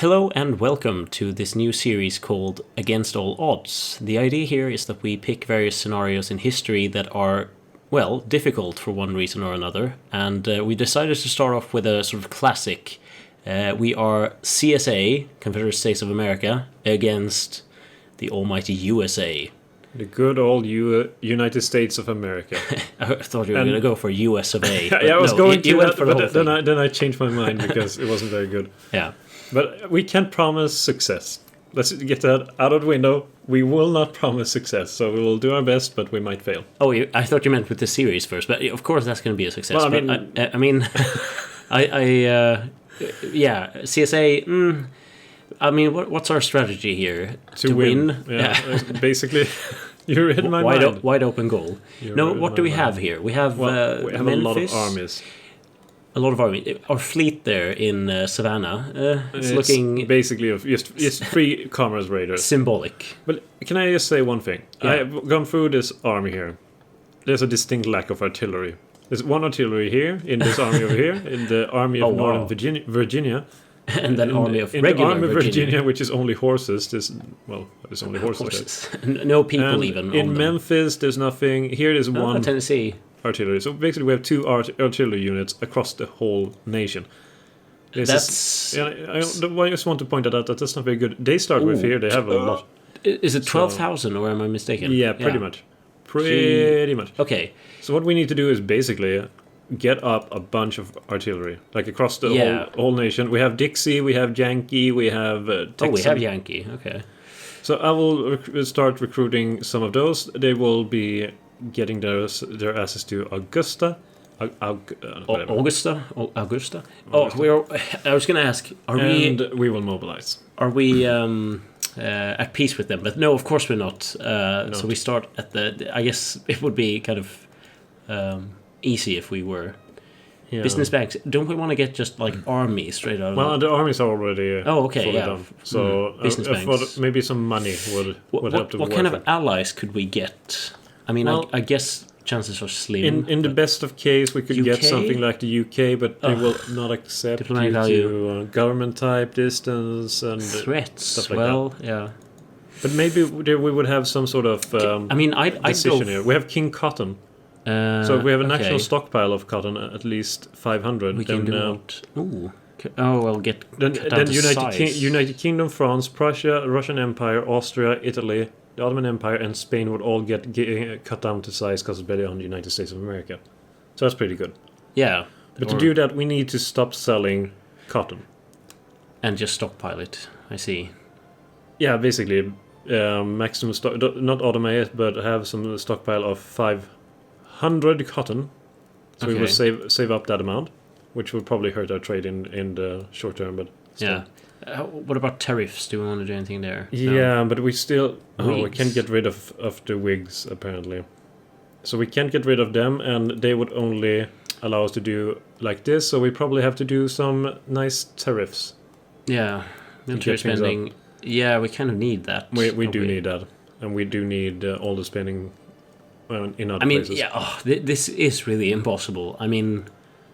Hello and welcome to this new series called Against All Odds. The idea here is that we pick various scenarios in history that are, well, difficult for one reason or another, and we decided to start off with a sort of classic. We are CSA, Confederate States of America, against the almighty USA. The good old United States of America. I thought you were going to go for US of A. Yeah, I was going to, went for the whole thing. Then I changed my mind because it wasn't very good. Yeah. But we can't promise success. Let's get that out of the window. We will not promise success, so we will do our best, but we might fail. Oh, I thought you meant with the series first, but of course that's going to be a success. Well, Yeah, CSA. I mean, what's our strategy here? To win. Yeah. Basically, you read my mind. Wide open goal. What do we have here? We have we have Memphis, a lot of armies. A lot of armies. Our fleet there in Savannah. It's looking basically just 3 Commerce Raiders. Symbolic. But can I just say one thing? Yeah. I've gone through this army here. There's a distinct lack of artillery. There's one artillery here in this army over here in the army of Northern Virginia. And then army of regular the army of Virginia, which is only horses. There's only horses. No people and even. In Memphis, there's nothing. Here there's one Tennessee artillery. So basically, we have 2 artillery units across the whole nation. I just want to point out that that's not very good. They start with here. They have a lot. Is it 12,000 or am I mistaken? Yeah, pretty much. Pretty much. Okay. So what we need to do is basically get up a bunch of artillery, like across the whole nation. We have Dixie, we have Yankee, we have Texan. Oh, we have Yankee. Okay. So I will start recruiting some of those. They will be getting their asses to Augusta. Augusta. Oh, I was going to ask. We will mobilize. Are we at peace with them? But no, of course we're not. So we start at the. I guess it would be kind of easy if we were business banks. Don't we want to get just like armies straight out of Well, the armies are already done. So business banks. Maybe some money would help to what kind of allies could we get? I mean, I guess chances are slim. In the best of case, we could get something like the UK, but they will not accept due to government type, distance, and threats. Stuff like that. Yeah. But maybe we would have some sort of I'd decision here. We have King Cotton. So if we have a national stockpile of cotton, at least 500. We can do what? Ooh. Oh, well, then United Kingdom, France, Prussia, Russian Empire, Austria, Italy, the Ottoman Empire, and Spain would all get cut down to size because it's better on the United States of America. So that's pretty good. Yeah. But to do that, we need to stop selling cotton. And just stockpile it, I see. Yeah, basically, maximum stock, not automate, but have some stockpile of 500 cotton. So we will save up that amount, which will probably hurt our trade in the short term. But still. Yeah. What about tariffs? Do we want to do anything there? Yeah, but we still we can't get rid of the Whigs apparently. So we can't get rid of them, and they would only allow us to do like this. So we probably have to do some nice tariffs. Yeah, military spending. Yeah, we kind of need that. We do need that, and we do need all the spending in other places. Yeah. This is really impossible. I mean.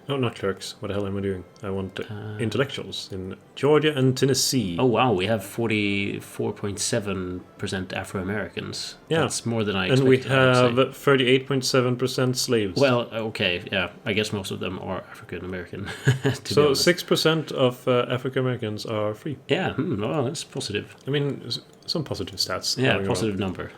No, not clerks. What the hell am I doing? I want intellectuals in Georgia and Tennessee. Oh, wow. We have 44.7% Afro-Americans. Yeah. That's more than I expected. And we have 38.7% slaves. Well, okay. Yeah. I guess most of them are African-American. So 6% of African-Americans are free. Yeah. Well, that's positive. I mean, some positive stats. Yeah, positive number.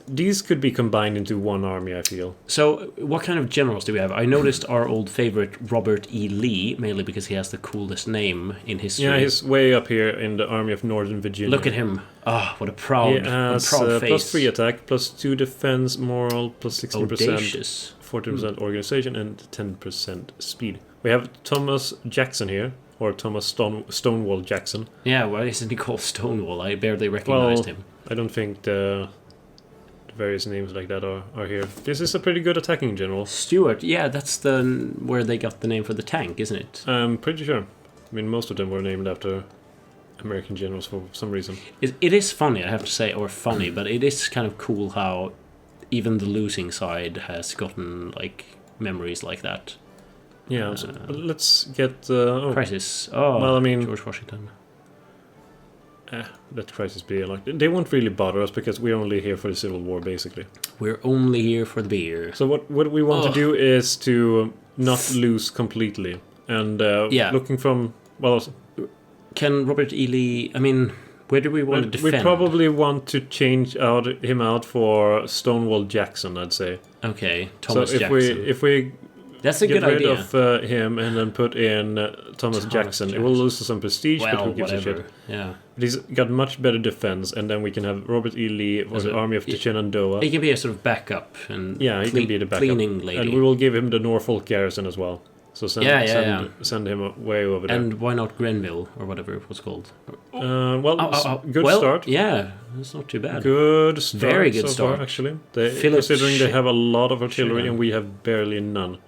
These could be combined into one army, I feel. So, what kind of generals do we have? I noticed our old favorite, Robert E. Lee, mainly because he has the coolest name in history. Yeah, he's way up here in the army of Northern Virginia. Look at him. What a proud, he has, proud face. Plus 3 attack, plus 2 defense, moral, plus 16%, audacious. 14% organization, and 10% speed. We have Thomas Jackson here, or Thomas Stonewall Jackson. Yeah, why isn't he called Stonewall? I barely recognized him. I don't think the various names like that are here. This is a pretty good attacking general. Stuart, yeah, that's where they got the name for the tank, isn't it? I'm pretty sure. I mean, most of them were named after American generals for some reason. It is funny, I have to say, or funny, but it is kind of cool how even the losing side has gotten like memories like that. Yeah, let's get... Crisis. Oh, well, I mean, George Washington. let crisis be like they won't really bother us because we're only here for the Civil War, basically. We're only here for the beer. So what we want to do is to not lose completely, and looking from can Robert E. Lee? I mean, where do we want to defend? We probably want to change him out for Stonewall Jackson, I'd say. Okay, Thomas Jackson. If we that's a get good rid idea. of him and then put in Thomas Jackson, it will lose some prestige, but who gives a shit? Yeah. But he's got much better defense, and then we can have Robert E. Lee for the Army of the Shenandoah. He can be a sort of backup and he can be the backup. Cleaning lady. And we will give him the Norfolk garrison as well. So send him way over there. And why not Grenville or whatever it was called? Good start. Yeah, it's not too bad. Good start. Very good start. Far, actually. Considering they have a lot of artillery and we have barely none.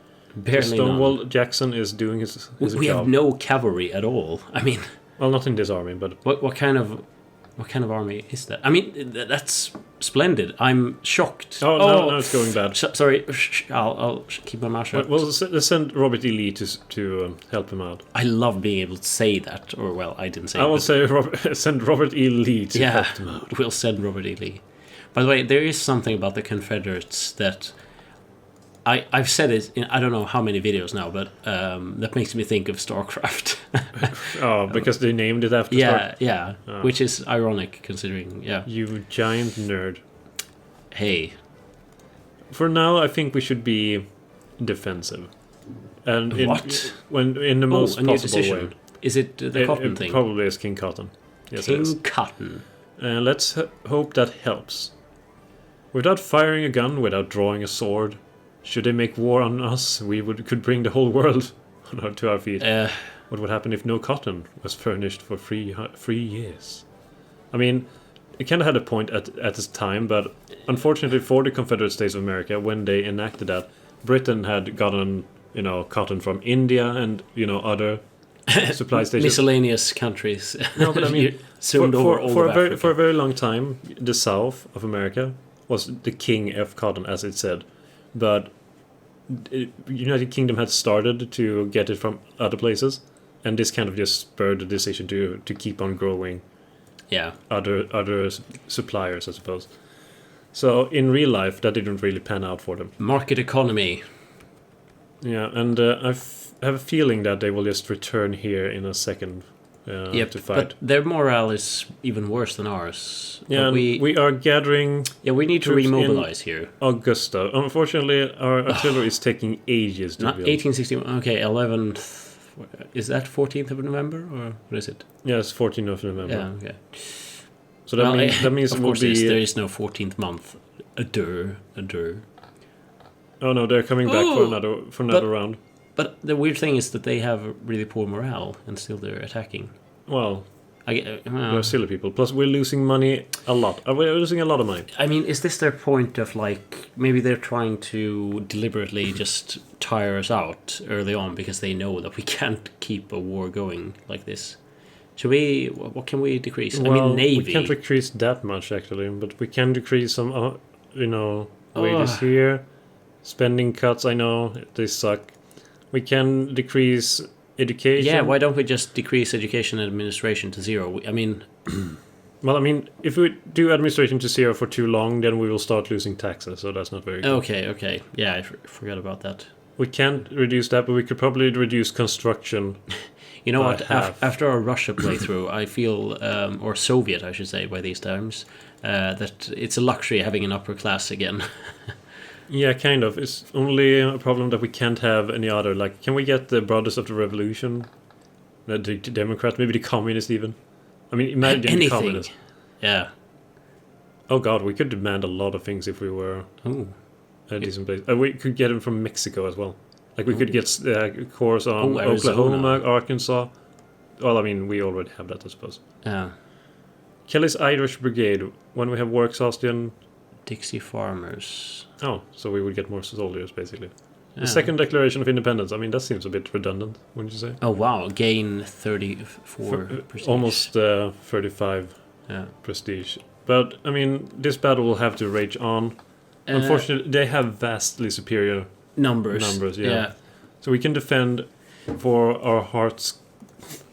Stonewall Jackson is doing his job. We have no cavalry at all. I mean, well, not in this army, but what kind of army is that? I mean, that's splendid. I'm shocked. No, it's going bad. Sorry, I'll keep my mouth shut. Well, let's send Robert E. Lee to help him out. I love being able to say that. Or, well, I didn't say it. I will say send Robert E. Lee to help him out. We'll send Robert E. Lee. By the way, there is something about the Confederates that... I've said it in I don't know how many videos now, but that makes me think of StarCraft. Because they named it after StarCraft? Yeah, which is ironic considering, You giant nerd. Hey. For now, I think we should be defensive. And in the most possible way. Is it the Cotton thing? Probably is King Cotton. Yes, King Cotton. Let's hope that helps. Without firing a gun, without drawing a sword... Should they make war on us, we could bring the whole world to our feet. What would happen if no cotton was furnished for 3 years? I mean, it kind of had a point at this time, but unfortunately for the Confederate States of America, when they enacted that, Britain had gotten, cotton from India and, other supply stations. Miscellaneous countries. No, but I mean, for a very long time, the South of America was the king of cotton, as it said. But United Kingdom had started to get it from other places, and this kind of just spurred the decision to keep on growing. Yeah. Other suppliers, I suppose. So in real life, that didn't really pan out for them. Market economy. Yeah, and I have a feeling that they will just return here in a second. To fight. But their morale is even worse than ours. Yeah, we are gathering. Yeah, we need to remobilize here. Augusta. Unfortunately, our artillery is taking ages to build. 1861. Okay, 11th. Is that 14th of November or what is it? Yes, 14th of November. Yeah. Okay. So that means of course there is no 14th month. A dur. Oh no, they're coming back for another round. But the weird thing is that they have really poor morale and still they're attacking. Well, they're silly people. Plus, we're losing money a lot. We're losing a lot of money. I mean, is this their point of maybe they're trying to deliberately just tire us out early on because they know that we can't keep a war going like this? What can we decrease? Well, I mean, Navy. We can't decrease that much actually, but we can decrease some, wages here. Spending cuts, I know, they suck. We can decrease education. Yeah, why don't we just decrease education and administration to 0? I mean... if we do administration to 0 for too long, then we will start losing taxes, so that's not very good. Okay. Yeah, I forgot about that. We can't reduce that, but we could probably reduce construction. You know what? After our Russia playthrough, I feel, or Soviet, I should say, by these terms, that it's a luxury having an upper class again. Yeah, kind of. It's only a problem that we can't have any other. Can we get the Brothers of the Revolution? The Democrats, maybe the Communists even? I mean, imagine the Communists. Yeah. Oh god, we could demand a lot of things if we were a decent place. We could get them from Mexico as well. We could get cores on Oklahoma, Arkansas. Well, I mean, we already have that, I suppose. Yeah. Kelly's Irish Brigade. When we have war exhaustion... Dixie Farmers. Oh, so we would get more soldiers, basically. Yeah. The second Declaration of Independence, I mean, that seems a bit redundant, wouldn't you say? Oh, wow. Gain 34 prestige. Almost 35 prestige. But, I mean, this battle will have to rage on. Unfortunately, they have vastly superior numbers. Yeah. So we can defend for our heart's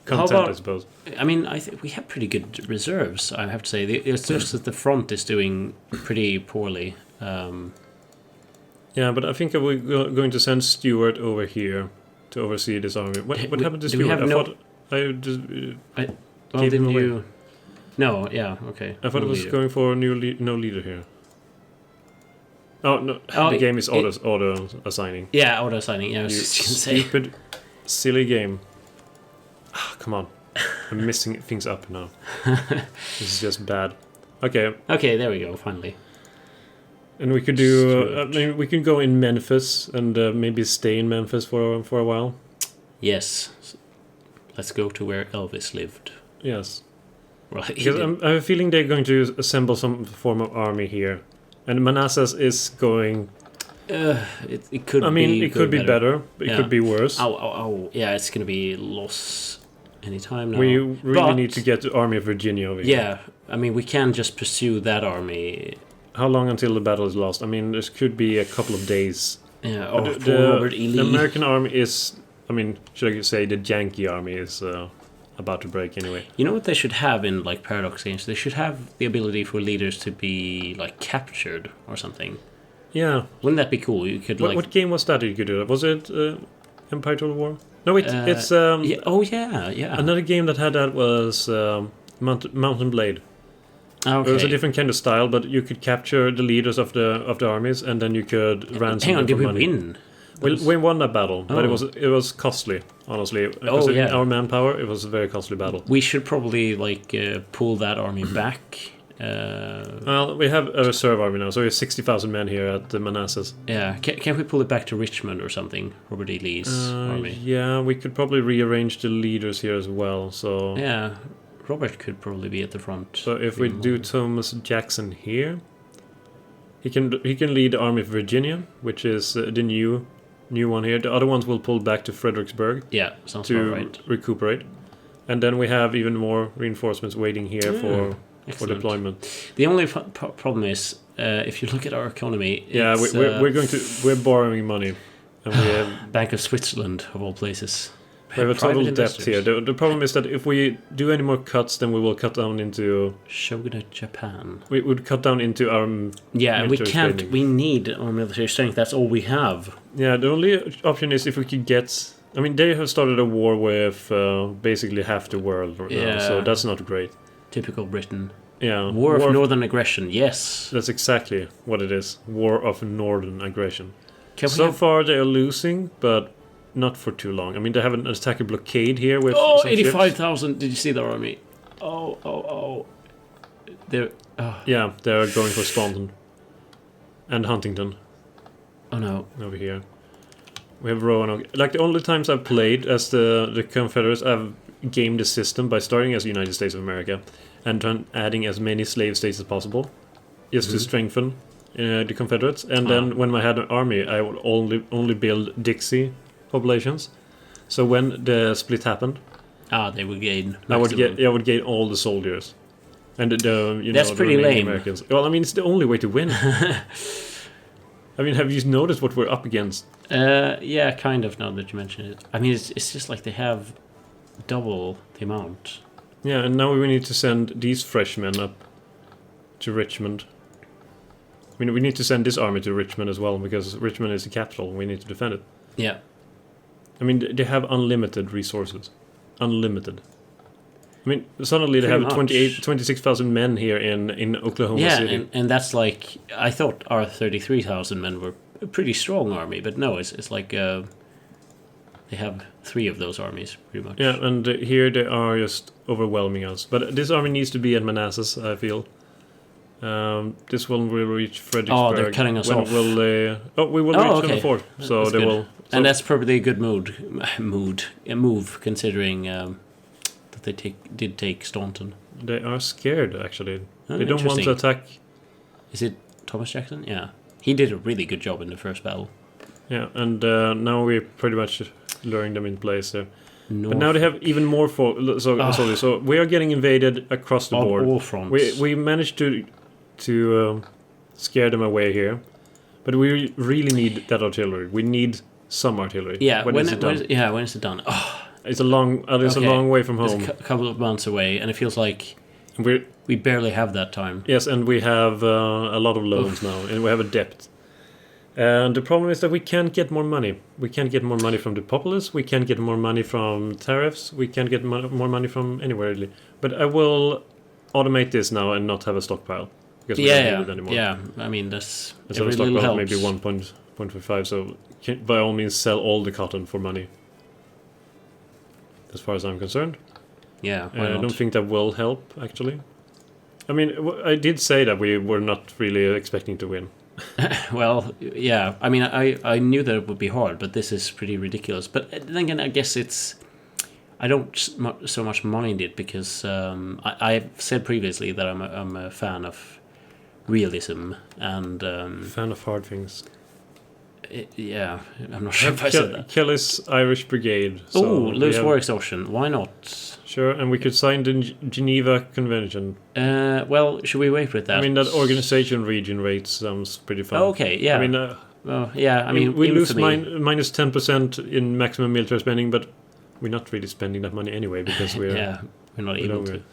content, I suppose. I mean, I think we have pretty good reserves, I have to say. It's just that the front is doing pretty poorly. Yeah, but I think we're going to send Stuart over here to oversee this army. What happened to Stuart? I thought I just gave him away. No, yeah, okay. I thought it was going for a no leader here. Oh, no, the game is auto assigning. Yeah, auto assigning, yeah, I was just gonna say. Stupid, silly game. Come on. I'm messing things up now. This is just bad. Okay. Okay, there we go, finally. And we could do. We can go in Memphis and maybe stay in Memphis for a while. Yes. Let's go to where Elvis lived. Yes. Right. Because I have a feeling they're going to assemble some form of army here, and Manassas is going. It could. I mean, it could be better. It could be worse. Oh! Yeah, it's going to be loss anytime now. We really need to get the army of Virginia over here. Yeah, I mean, we can just pursue that army. How long until the battle is lost? I mean, this could be a couple of days. Yeah, Robert E. Lee. The American army is, I mean, should I say the Yankee army is about to break anyway. You know what they should have in like Paradox games? They should have the ability for leaders to be like captured or something. Yeah. Wouldn't that be cool? You could what game was that you could do that? Was it Empire Total War? No, it's yeah. Oh yeah. Another game that had that was Mountain Blade. Okay. It was a different kind of style, but you could capture the leaders of the armies, and then you could ransom Hang on, them did for we money. win? We won that battle, but it was costly, honestly. Considering our manpower, it was a very costly battle. We should probably pull that army back. Well, we have a reserve army now, so we have 60,000 men here at the Manassas. Yeah, can we pull it back to Richmond or something? Robert E. Lee's army. Yeah, we could probably rearrange the leaders here as well. So yeah, Robert could probably be at the front. So if we do Thomas Jackson here, he can lead the army of Virginia, which is the new one here. The other ones will pull back to Fredericksburg. Yeah, sounds to right. recuperate, and then we have even more reinforcements waiting here for deployment. The only problem is if you look at our economy. Yeah, we're borrowing money, and we have Bank of Switzerland of all places. We have a total debt here. The problem is that if we do any more cuts, then we will cut down into Shogunate Japan. We would cut down into our we can't. Training. We need our military strength. That's all we have. Yeah, the only option is if we could get. I mean, they have started a war with basically half the world right now, so that's not great. Typical Britain. Yeah, War of Northern Aggression. Yes, that's exactly what it is. War of Northern Aggression. So far, they are losing, but. Not for too long. I mean, they have an attacker blockade here with 85,000. Did you see their army? Oh. They're... Yeah, they're going for Staunton. And Huntington. Oh, no. Over here. We have Roanoke. Like, the only times I've played as the Confederates, I've gamed the system by starting as the United States of America and adding as many slave states as possible. Just to strengthen the Confederates. And then when I had an army, I would only build Dixie populations. So when the split happened, they would gain. I would gain all the soldiers, and that's pretty lame. Americans. Well, I mean, it's the only way to win. I mean, have you noticed what we're up against? Yeah, kind of. Now that you mention it, I mean, it's just like they have double the amount. Yeah, and now we need to send these freshmen up to Richmond. I mean, we need to send this army to Richmond as well because Richmond is the capital. We need to defend it. Yeah. I mean, they have unlimited resources. Unlimited. I mean, suddenly they have 26,000 men here in Oklahoma City. Yeah, and that's like... I thought our 33,000 men were a pretty strong army, but no, it's like... they have 3 of those armies, pretty much. Yeah, and here they are just overwhelming us. But this army needs to be at Manassas, I feel. This one will reach Fredericksburg. Oh, they're cutting us off. We will reach them before. So that's they good. will... And that's probably a good move, considering that they did take Staunton. They are scared, actually. Oh, they don't want to attack. Is it Thomas Jackson? Yeah. He did a really good job in the first battle. Yeah, and now we're pretty much luring them in place there. But now they have even more so we are getting invaded across the board. All fronts. We managed to scare them away here. But we really need that artillery. We need some artillery. Yeah, when is it done? Oh, It's a long way from home. It's a couple of months away, and it feels like we barely have that time. Yes, and we have a lot of loans now, and we have a debt. And the problem is that we can't get more money. We can't get more money from the populace. We can't get more money from tariffs. We can't get more money from anywhere really. But I will automate this now and not have a stockpile because we don't need it anymore. Yeah, I mean that's a stockpile helps. Maybe 1.5. So by all means, sell all the cotton for money. As far as I'm concerned. Yeah, I don't think that will help actually. I mean, I did say that we were not really expecting to win. Well, yeah. I mean, I knew that it would be hard, but this is pretty ridiculous. But then again, I guess I don't so much mind it because I've said previously that I'm a fan of realism and fan of hard things. Yeah, I'm not sure if I said that. Kelly's Irish Brigade. So lose war exhaustion. Why not? Sure, and we could sign the Geneva Convention. Well, should we wait with that? I mean, that organization region rate sounds pretty fun. Okay, yeah. I mean, I mean, we lose minus 10% in maximum military spending, but we're not really spending that money anyway because we're not able to.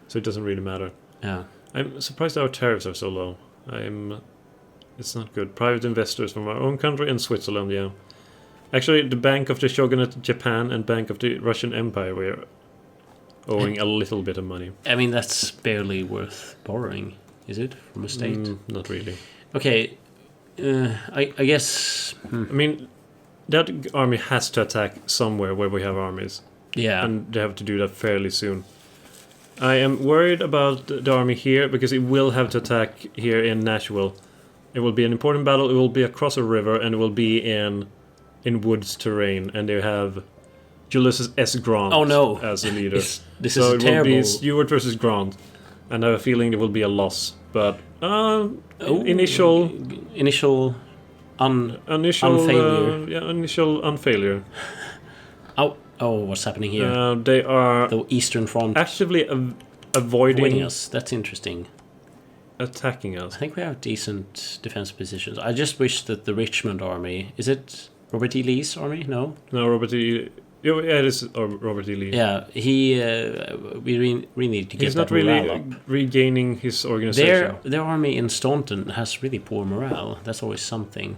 So it doesn't really matter. Yeah, I'm surprised our tariffs are so low. It's not good. Private investors from our own country and Switzerland, yeah. Actually, the Bank of the Shogunate Japan and Bank of the Russian Empire were owing a little bit of money. I mean, that's barely worth borrowing, is it, from a state? Not really. Okay, I guess... I mean, that army has to attack somewhere where we have armies. Yeah. And they have to do that fairly soon. I am worried about the army here because it will have to attack here in Nashville. It will be an important battle. It will be across a river, and it will be in woods terrain. And they have Ulysses S. Grant as the leader. This is so it terrible. will be Stuart versus Grant, and I have a feeling there will be a loss. But initial unfailure. Initial unfailure. What's happening here? They are the Eastern Front actively avoiding us. That's interesting. Attacking us. I think we have decent defense positions. I just wish that the Richmond army... Is it Robert E. Lee's army? No, Robert E. Yeah, it is Robert E. Lee. Yeah, we really need to get that morale up. Regaining his organization. Their army in Staunton has really poor morale. That's always something.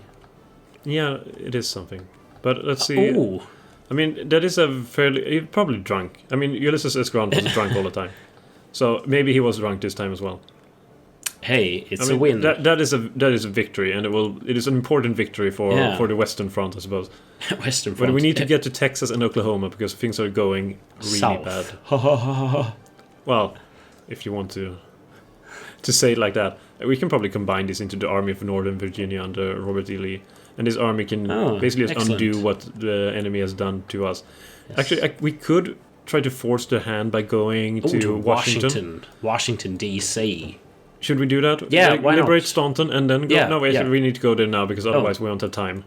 Yeah, it is something. But let's see. Oh. I mean, that is he's probably drunk. I mean, Ulysses S. Grant was drunk all the time. So maybe he was drunk this time as well. Hey, a win. That is a victory, and it is an important victory for the Western Front, I suppose. Western Front. But we need to get to Texas and Oklahoma because things are going really bad. Well, if you want to say it like that, we can probably combine this into the Army of Northern Virginia under Robert E. Lee, and this army can basically just undo what the enemy has done to us. Yes. Actually, we could try to force their hand by going to Washington D.C. Should we do that? Yeah, why not? Liberate Staunton and then go... Yeah, we need to go there now because otherwise we don't have time.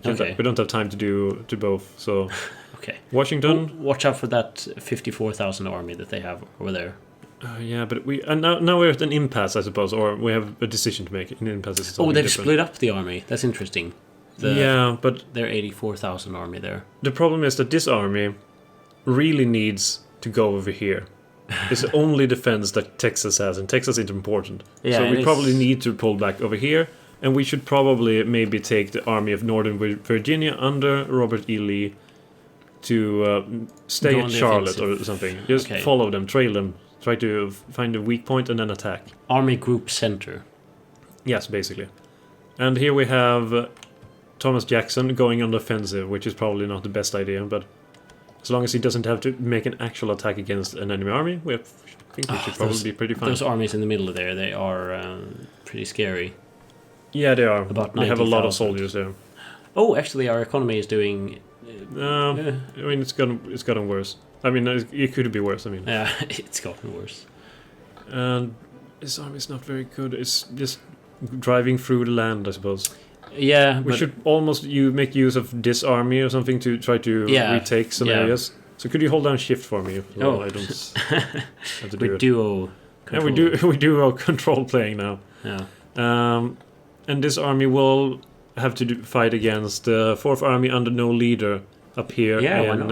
Okay. We don't have time to do both, so... Okay. Washington... Watch out for that 54,000 army that they have over there. Yeah, but now we're at an impasse, I suppose, or we have a decision to make. An impasse is something they've different. Split up the army. That's interesting. But... Their 84,000 army there. The problem is that this army really needs to go over here. It's the only defense that Texas has, and Texas is important. Yeah, so we probably need to pull back over here, and we should probably maybe take the Army of Northern Virginia under Robert E. Lee to stay at Charlotte or something. Just follow them, trail them, try to find a weak point and then attack. Army Group Center. Yes, basically. And here we have Thomas Jackson going on the offensive, which is probably not the best idea, but as long as he doesn't have to make an actual attack against an enemy army, I think we should probably be pretty fine. Those armies in the middle there, they are pretty scary. Yeah, they are. They have a lot of soldiers there. Oh, actually, our economy is doing... I mean, it's gotten worse. I mean, it could be worse. I mean, yeah, it's gotten worse. And this army is not very good. It's just driving through the land, I suppose. Yeah, we should almost make use of this army or something to try to retake some areas. So could you hold down shift for me? Well, I don't have to do it. Duo control. Yeah, we do our control playing now. Yeah. And this army will have to fight against the 4th Army under no leader up here in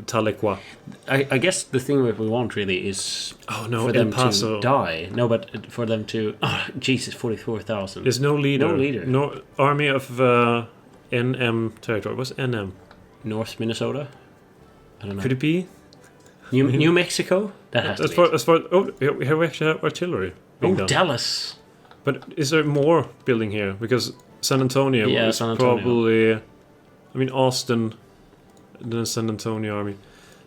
Tahlequah. I guess the thing that we want really is for them to die. No, but for them to... Oh, Jesus, 44,000. There's no leader. No leader. No army of NM territory. What's NM? North Minnesota? I don't know. Could it be? New Mexico? That has to be. As far, oh, here we actually have artillery. Dallas. But is there more building here? Because San Antonio is San Antonio. probably... I mean, Austin, the San Antonio army.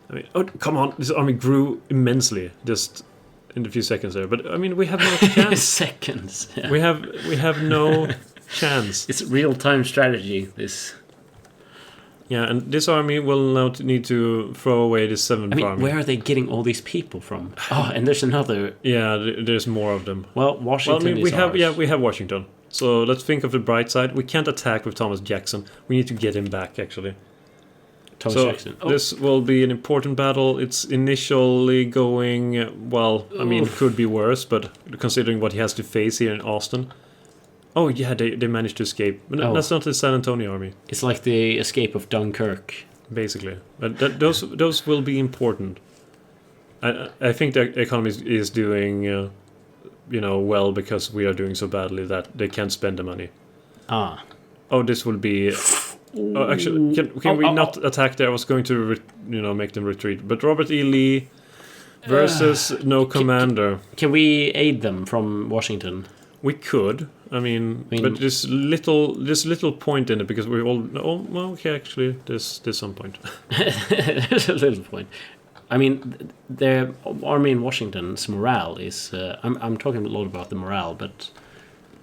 I mean, oh, come on. This army grew immensely just in a few seconds there. But, I mean, we have no chance. Seconds. Yeah. We have no chance. It's real-time strategy, this... Yeah, and this army will now need to throw away this 7th army. Where are they getting all these people from? Oh, and there's another... Yeah, there's more of them. Well, Washington is ours. Yeah, we have Washington. So let's think of the bright side. We can't attack with Thomas Jackson. We need to get him back, actually. Jackson. Oh. This will be an important battle. It's initially going, well, I mean, it could be worse, but considering what he has to face here in Austin... Oh, yeah, they managed to escape. But that's not the San Antonio army. It's like the escape of Dunkirk. Basically. But those will be important. I think the economy is doing, well because we are doing so badly that they can't spend the money. Ah. Oh, this will be... actually, can we not attack there? I was going to, make them retreat. But Robert E. Lee versus no commander. Can we aid them from Washington? We could. I mean, but there's little point in it because we all. Oh, well, okay. Actually, there's some point. There's a little point. I mean, the army in Washington's morale is. I'm talking a lot about the morale, but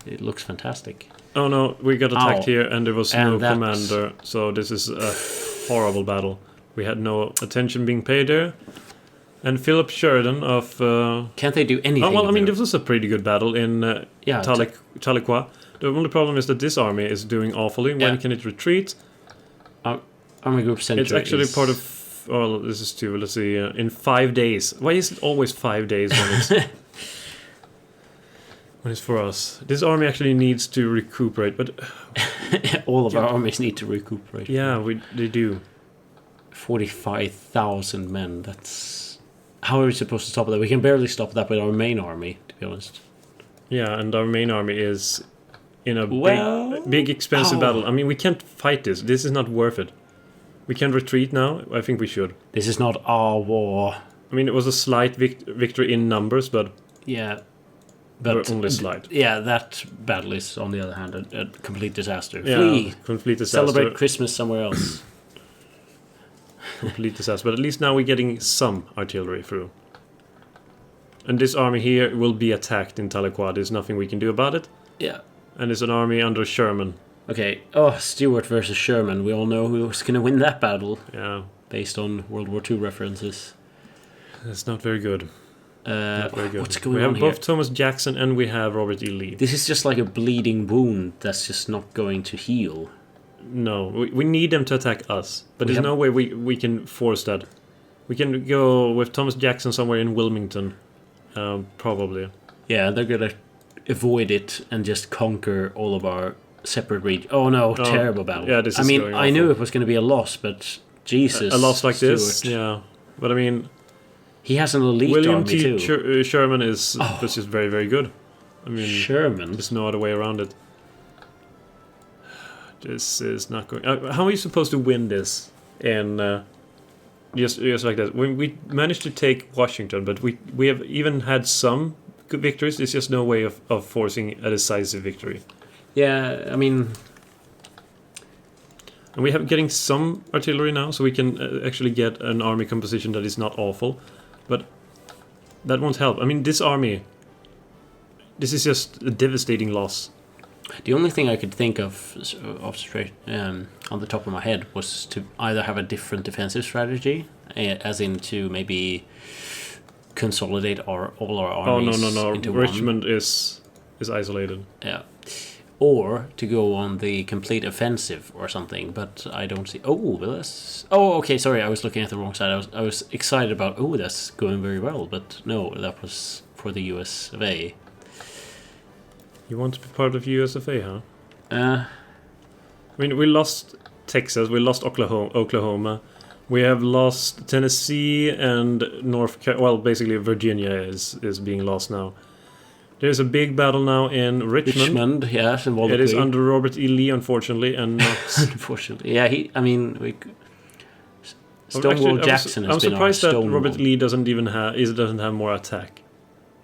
it looks fantastic. Oh no, we got attacked here, and there was no commander. So this is a horrible battle. We had no attention being paid there. And Philip Sheridan of... Can't they do anything? Oh, well, I mean, this was a pretty good battle in Tahlequah. The only problem is that this army is doing awfully. When can it retreat? Army Group Center It's actually part of... Oh, this is 2. Let's see. In 5 days. Why is it always 5 days when it's... when it's for us? This army actually needs to recuperate, but... All of our armies need to recuperate. Yeah, they do. 45,000 men. That's... How are we supposed to stop that? We can barely stop that with our main army, to be honest. Yeah, and our main army is in a big expensive battle. I mean, we can't fight this. This is not worth it. We can retreat now. I think we should. This is not our war. I mean, it was a slight victory in numbers, but... Yeah. But only slight. Yeah, that battle is, on the other hand, a complete disaster. Yeah, Flee! Complete disaster. Celebrate Christmas somewhere else. Complete disaster. But at least now we're getting some artillery through. And this army here will be attacked in Tahlequah. There's nothing we can do about it. Yeah. And it's an army under Sherman. Okay. Oh, Stuart versus Sherman. We all know who's going to win that battle. Yeah. Based on World War II references. That's not very good. Not very good. What's going on here? We have both Thomas Jackson and we have Robert E. Lee. This is just like a bleeding wound that's just not going to heal. No, we need them to attack us, but there's no way we can force that. We can go with Thomas Jackson somewhere in Wilmington, probably. Yeah, they're gonna avoid it and just conquer all of our separate regions. Oh no, terrible battle. Yeah, this is going I knew it was going to be a loss, but Jesus, a loss like Stuart. this, yeah. But I mean, he has an elite William army T. too. Sherman is just very, very good. I mean, Sherman. There's no other way around it. This is not going... how are you supposed to win this in just like that? We managed to take Washington, but we have even had some good victories. There's just no way of forcing a decisive victory. Yeah, I mean... And we have getting some artillery now, so we can actually get an army composition that is not awful. But that won't help. I mean, this army... This is just a devastating loss. The only thing I could think of straight on the top of my head was to either have a different defensive strategy, as in to maybe consolidate all our armies. Oh no! Into Richmond is isolated. Yeah, or to go on the complete offensive or something. But I don't see. Okay. Sorry, I was looking at the wrong side. I was excited about. That's going very well, but no, that was for the US of A. You want to be part of USFA, huh? I mean, we lost Texas. We lost Oklahoma. We have lost Tennessee and basically Virginia is being lost now. There's a big battle now in Richmond. Yes, it is under Robert E. Lee, unfortunately, and not... unfortunately. Yeah, Stonewall Jackson has been I'm surprised that Stonewall. Robert Lee doesn't have more attack,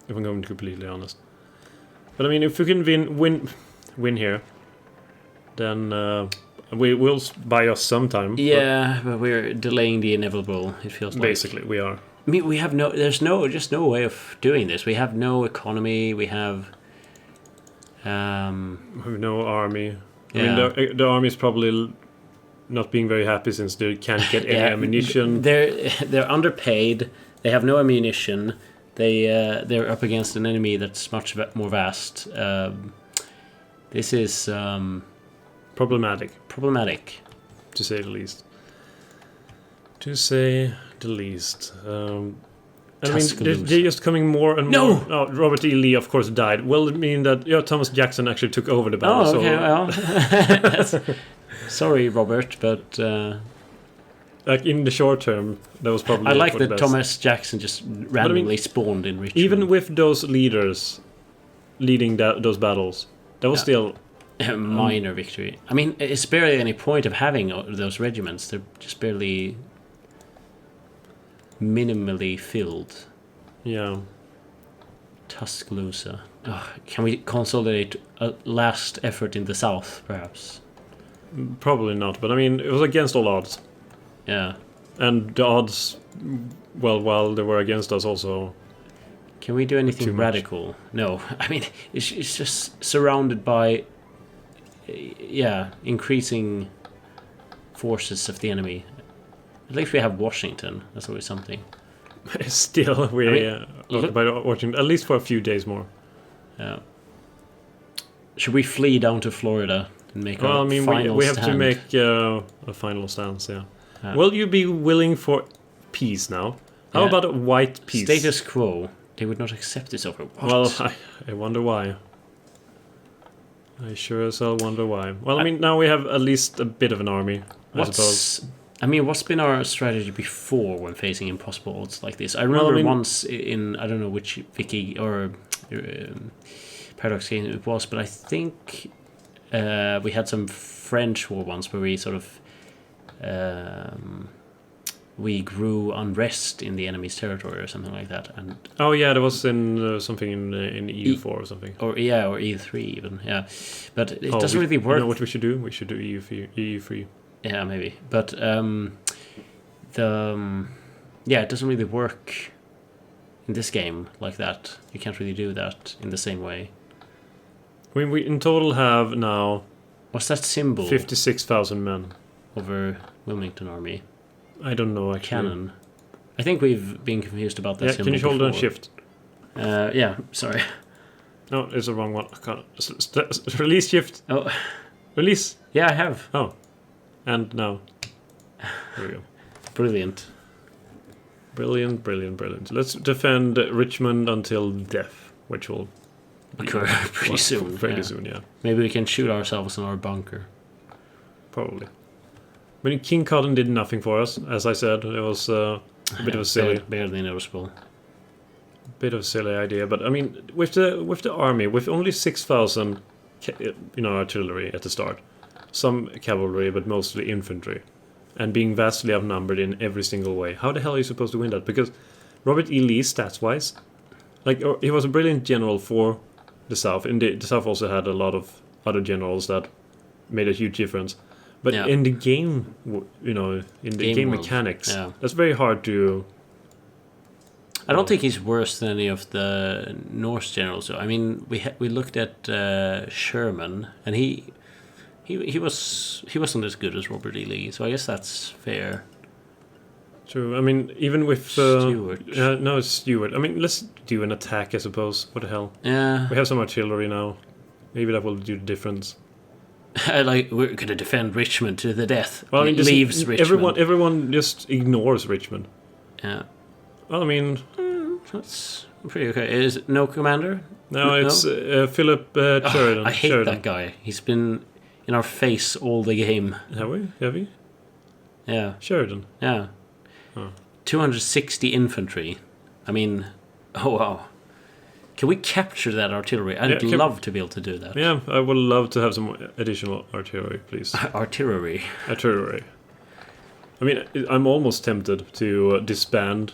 if I'm going to be completely honest. But I mean, if we can win here, then we will buy us some time. Yeah, but we're delaying the inevitable. It feels like basically we are. I mean, we have there's no way of doing this. We have no economy. We have no army. Yeah. I mean, the army is probably not being very happy since they can't get any ammunition. They're underpaid. They have no ammunition. They're up against an enemy that's much more vast. This is problematic, to say the least. I mean, they're just coming more and more. No! Oh, Robert E. Lee, of course, died. Well, it means that Thomas Jackson actually took over the battle. Oh, okay, so. Well. Sorry, Robert, but... like, in the short term, that was probably... I like that Thomas Jackson just randomly spawned in Richmond. Even with those leaders leading those battles, that was still... a minor victory. I mean, it's barely any point of having those regiments. They're just barely... minimally filled. Yeah. Tuscaloosa. Can we consolidate a last effort in the south, perhaps? Probably not, but I mean, it was against all odds. Yeah. And the odds, well, while they were against us also... Can we do anything radical? No. I mean, it's just surrounded by... increasing forces of the enemy. At least we have Washington. That's always something. Still, occupied Washington, at least for a few days more. Yeah. Should we flee down to Florida and make final stand? We have to make a final stance, yeah. Will you be willing for peace now? How about a white peace? Status quo. They would not accept this offer. What? Well, I wonder why. I sure as hell wonder why. Well, I mean, now we have at least a bit of an army, I suppose. I mean, what's been our strategy before when facing impossible odds like this? I remember once in, I don't know which Wiki or Paradox game it was, but I think we had some French war once where we sort of we grew unrest in the enemy's territory or something like that. And there was in something in EU4 or something. Or EU3 even, yeah. But it doesn't really work. You know what we should do? We should do EU3. Yeah, maybe. But it doesn't really work in this game like that. You can't really do that in the same way. I mean, we in total have now... What's that symbol? 56,000 men. Over Wilmington Army. I don't know, actually. Cannon. I think we've been confused about that symbol can you hold before. on shift? Sorry. No, it's the wrong one. I can't. Release shift. Oh. Release. Yeah, I have. Oh. And now. There we go. Brilliant. Brilliant. Let's defend Richmond until death, which will occur pretty soon. Fairly soon, yeah. Maybe we can shoot ourselves in our bunker. Probably. I mean, King Cotton did nothing for us, as I said. It was a bit of a silly... Barely noticeable. Bit of a silly idea, but I mean, with the army, with only 6,000, artillery at the start, some cavalry, but mostly infantry, and being vastly outnumbered in every single way, how the hell are you supposed to win that? Because Robert E. Lee, stats-wise, he was a brilliant general for the South, and the South also had a lot of other generals that made a huge difference. But in the game, game mechanics, that's very hard to... I don't think he's worse than any of the Norse generals. I mean, we looked at Sherman, and he wasn't as good as Robert E. Lee, so I guess that's fair. True. I mean, even with Stuart. No, it's Stuart. I mean, let's do an attack, I suppose. What the hell? Yeah. We have some artillery now. Maybe that will do the difference. We're going to defend Richmond to the death. Well, I mean, leaves Richmond. Everyone just ignores Richmond. Yeah. Well, I mean, that's pretty okay. Is it no commander? No, it's Philip Sheridan. I hate that guy. He's been in our face all the game. Have we? Have you? Yeah. Sheridan. Yeah. Oh. 260 infantry. I mean, oh wow. Can we capture that artillery? I'd love to be able to do that. Yeah, I would love to have some additional artillery, please. Artillery. I mean, I'm almost tempted to disband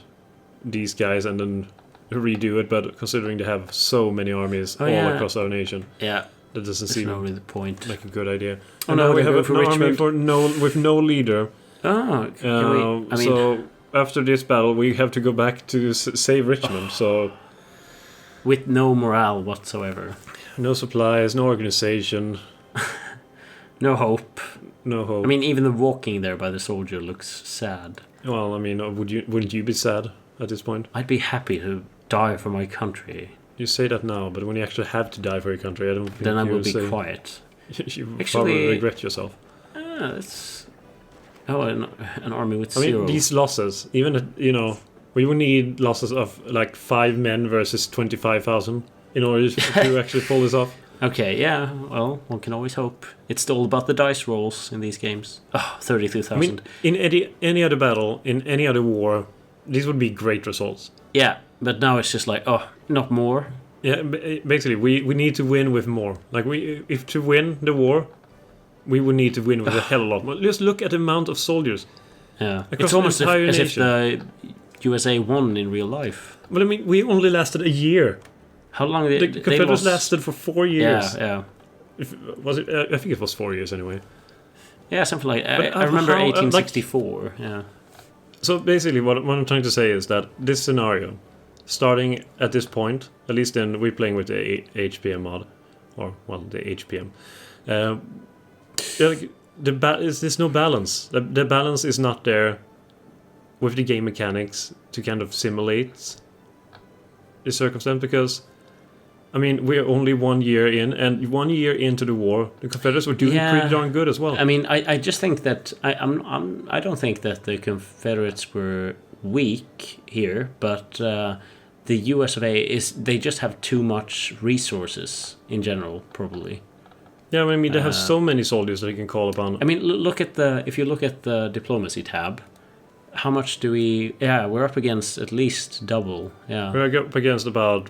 these guys and then redo it, but considering they have so many armies across our nation, that doesn't seem really the point. like a good idea. Oh no, we have an army with no leader. Oh, so after this battle, we have to go back to save Richmond. So with no morale whatsoever, no supplies, no organization, no hope. No hope. I mean, even the walking there by the soldier looks sad. Well, I mean, wouldn't you be sad at this point? I'd be happy to die for my country. You say that now, but when you actually have to die for your country, I don't think then I will be quiet. You probably regret yourself. It's an army with 0. I mean, these losses, even we would need losses of like 5 men versus 25,000 in order to actually pull this off. Okay, yeah, well, one can always hope. It's all about the dice rolls in these games. 32,000. I mean, in any other battle, in any other war, these would be great results. Yeah, but now it's just like, not more. Yeah, basically, we need to win with more. Like, if to win the war, we would need to win with a hell of a lot more. Just look at the amount of soldiers. Yeah, it's almost as if the USA won in real life. Well, I mean, we only lasted a year. How long the Confederates lasted for 4 years. Yeah. Was it? I think it was 4 years anyway. Yeah, something like that. I remember 1864. Yeah. So basically, what I'm trying to say is that this scenario, starting at this point, at least then we're playing with the HPM mod, or the HPM. There's no balance. The balance is not there with the game mechanics to kind of simulate the circumstance, because I mean, we're only 1 year in, and 1 year into the war, the Confederates were doing pretty darn good as well. I mean, I just think that I don't think that the Confederates were weak here, but the US of A they just have too much resources in general, probably. Yeah, I mean, they have so many soldiers that they can call upon. I mean, if you look at the diplomacy tab, how much do we? Yeah, we're up against at least double. Yeah, we're up against about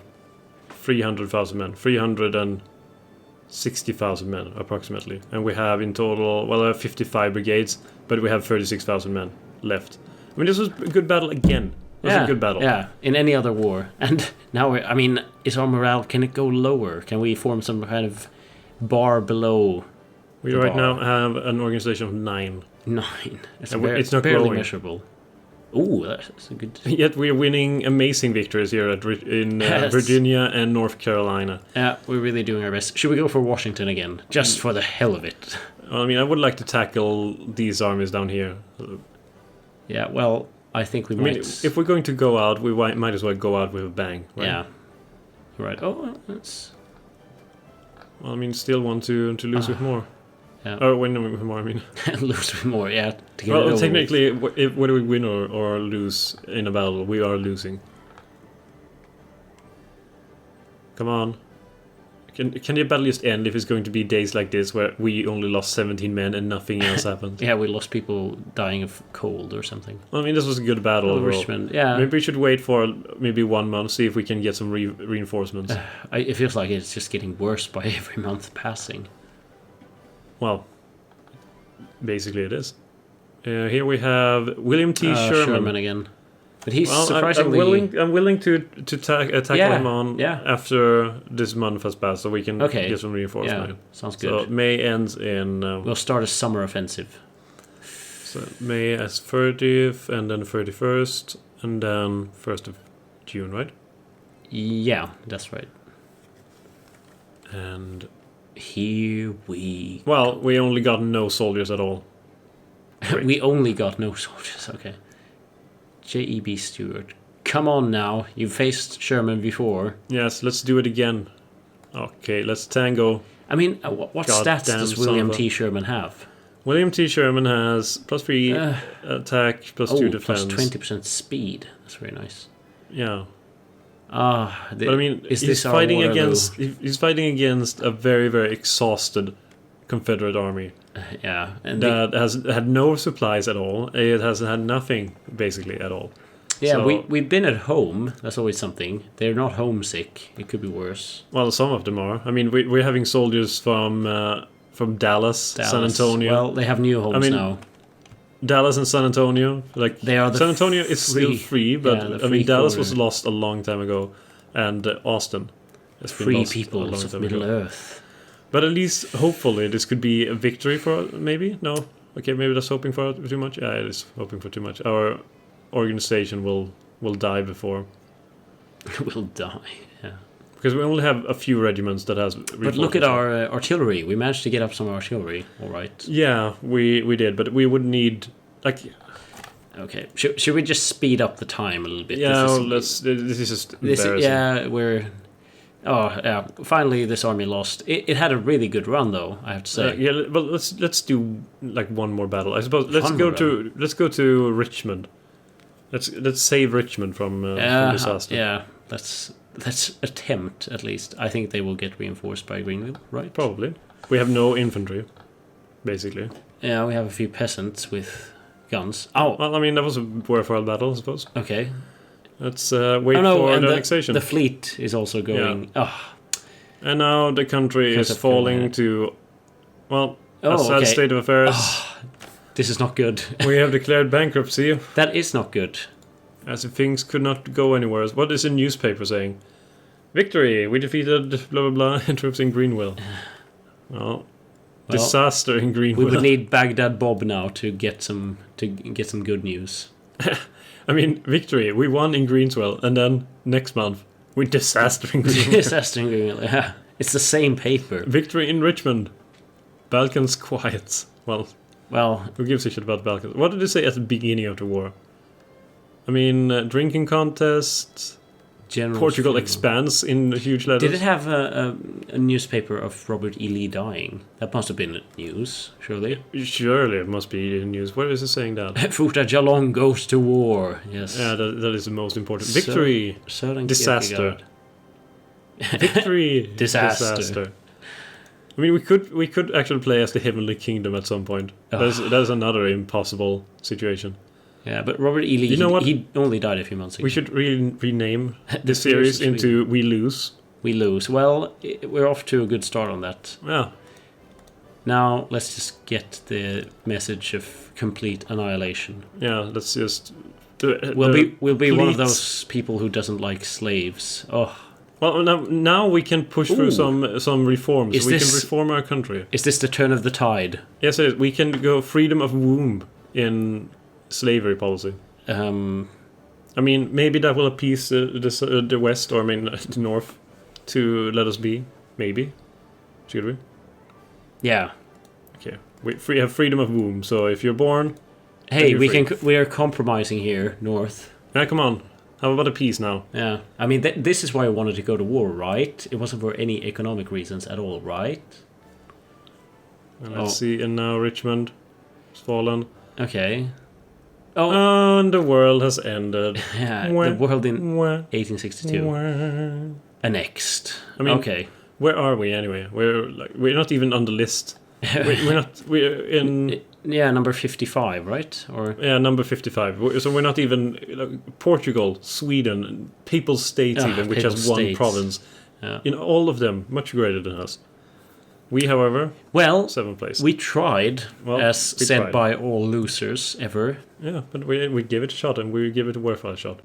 300,000 men, 360,000 men approximately, and we have in total 55 brigades, but we have 36,000 men left. I mean, this was a good battle again. It was a good battle. Yeah, in any other war, and now is our morale? Can it go lower? Can we form some kind of bar below? We now have an organization of 9. 9. It's not barely growing. Measurable. Ooh, that's a good. Yet we're winning amazing victories here in Virginia and North Carolina. Yeah, we're really doing our best. Should we go for Washington again, just for the hell of it? Well, I mean, I would like to tackle these armies down here. Yeah, well, I think we might. I mean, if we're going to go out, we might as well go out with a bang, right? Yeah. Right. Oh, that's. Well, I mean, still want to lose with more. Yeah. Or win with more, I mean. Lose with more, yeah. Well, technically, whether we win or lose in a battle, we are losing. Come on. Can the battle just end if it's going to be days like this where we only lost 17 men and nothing else happened? Yeah, we lost people dying of cold or something. Well, I mean, this was a good battle overall. Richmond, yeah. Maybe we should wait for maybe 1 month, see if we can get some reinforcements. It feels like it's just getting worse by every month passing. Well, basically it is. Here we have William T. Sherman again. But he's surprisingly... I'm willing to tackle him on after this month has passed, so we can get some reinforcement. Yeah, sounds good. So May ends in... we'll start a summer offensive. So May as 30th, and then 31st, and then 1st of June, right? Yeah, that's right. And... here we... Well, we only got no soldiers at all. We only got no soldiers, okay. J.E.B. Stewart. Come on now, you've faced Sherman before. Yes, let's do it again. Okay, let's tango. I mean, what stats does William T. Sherman have? William T. Sherman has +3 attack, +2 defense. Plus 20% speed. That's very nice. Yeah. But I mean, he's fighting against a very, very exhausted Confederate army Yeah, and that has had no supplies at all. It has had nothing basically at all. yeah, So- we've been at home. That's always something. They're not homesick. It could be worse. Well, some of them are. I mean, we're having soldiers from Dallas, San Antonio. Well, they have new homes now. Dallas and San Antonio, like They are the San Antonio is still free- free, but yeah, the I free mean Dallas corner. was lost a long time ago, and Austin has been Free lost a peoples long of time Middle ago. Earth. But at least, hopefully, this could be a victory for maybe. No, okay, maybe that's hoping for too much. Yeah, it is hoping for too much. Our organization will die before Will die. Yeah. because we only have a few regiments that has. But look at our artillery. We managed to get up some artillery. All right. Yeah, we did, but we would need like. Okay. Should we just speed up the time a little bit? Yeah, This this is just This embarrassing. yeah, we're. Oh yeah! Finally, this army lost. It had a really good run, though. I have to say. Yeah, well, let's do like one more battle. I suppose let's One go more to let's go to Richmond. Let's save Richmond from disaster. Yeah, let's attempt at least. I think they will get reinforced by Greenville, right? Probably. We have no infantry, basically. Yeah, we have a few peasants with guns. Oh, Well, I mean that was a worthwhile battle, I suppose. okay. Let's wait Oh no, for and the the annexation. fleet is also going. Oh, And now the country Because is of falling Carolina. to, well, Oh, a sad okay. state of affairs. this is not good. We have declared bankruptcy, That is not good. as if things could not go anywhere. What is the newspaper saying? Victory! We defeated blah blah blah troops in Greenville. Well, disaster in We Greenville. would need Baghdad Bob now to get some good news. I mean, victory! We won in Greenswell, and then next month we disaster in Greenville. Disaster in Greenville. Yeah, it's the same paper. Victory in Richmond. Balkans quiet. Well, who gives a shit about Balkans? What did they say at the beginning of the war? I mean, drinking contest. General Portugal funeral. expands in huge letters. Did it have a newspaper of Robert E. Lee dying? That must have been news, surely. Surely it must be in news. Where is it saying that? Futa Jalong goes to war. Yes. Yeah, that is the most important. Victory! Søren Disaster. Kierkegaard. Victory! Disaster. I mean, we could actually play as the Heavenly Kingdom at some point. That is another impossible situation. Yeah, but Robert E. Lee, You know what? he only died a few months ago. We should rename The the series series into We Lose. We lose. Well, we're off to a good start on that. Yeah. Now, let's just get the message of complete annihilation. Yeah, let's just... We'll be one of pleats. those people who doesn't like slaves. Oh, Well, now we can push through Ooh. some reforms. Is We can this- reform our country. is this the turn of the tide? Yes, it is. We can go freedom of womb in slavery policy. I mean, maybe that will appease the West, or I mean, the North, to let us be. Maybe. Should we? Yeah. Okay. We have freedom of womb, so if you're born... Hey, you're we free. we are compromising here, North. Yeah, come on. How about a peace now? Yeah. I mean, this is why I wanted to go to war, right? It wasn't for any economic reasons at all, right? And let's see, and now Richmond has fallen. Okay. Oh, And the world has ended. yeah. Wah, The world in wah, 1862. wah. Annexed. I mean, okay. Where are we anyway? We're not even on the list. We're in Yeah, number 55, right? Or number 55. So we're not even Portugal, Sweden, Papal States even, which has Papal one States. province. Yeah. All of them much greater than us. We, however, Well, 7th place. we tried, Well, as we said tried. by all losers ever. Yeah, but we give it a shot, and we give it a worthwhile shot.